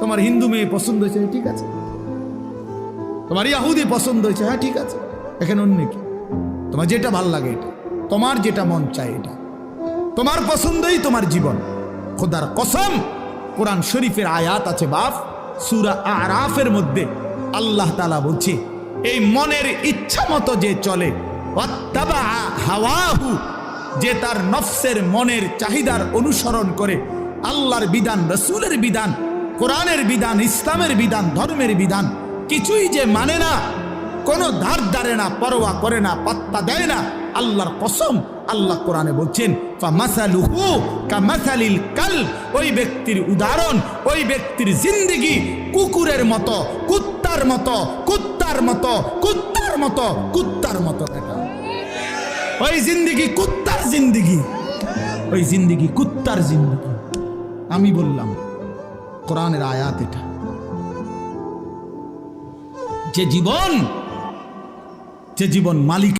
তোমার হিন্দু মেয়ে পছন্দ হয়েছে, ঠিক আছে। তোমার ইয়াহুদি পছন্দ হয়েছে, হ্যাঁ ঠিক আছে। এখানে অন্য কি? তোমার যেটা ভাল লাগে এটা, তোমার যেটা মন চায় এটা, তোমার পছন্দই তোমার জীবন। খোদার কসম, কোরআন শরীফের আয়াত আছে বাপ, সূরা আরাফের মধ্যে আল্লাহ তাআলা বলছে, এই মনের ইচ্ছা মতো যে চলে, ওয়াত্তাবা হাওয়াহু, যে তার নফসের মনের চাহিদার অনুসরণ করে, আল্লাহর বিধান, রাসূলের বিধান, কোরআনের বিধান, ইসলামের বিধান, ধর্মের বিধান কিছুই যে মানে না, কোনো ধার ধারে না, পরোয়া করে না, পাত্তা দেয় না, আল্লাহর কসম, আল্লাহ কোরআনে বলছেন ফামাসালুহু কামাসালিল কালব, ওই ব্যক্তির উদাহরণ, ওই ব্যক্তির জিন্দেগি কুকুরের মতো, কুত্তার মতো, কুত্তার মতো, কুত্তার মতো, কুত্তার মতো। দেখা ওই জিন্দেগি কুত্তার জিন্দেগি, ওই জিন্দেগি কুত্তার জিন্দেগি। আমি বললাম কোরআনের আয়াত এটা। যে জীবন মালিক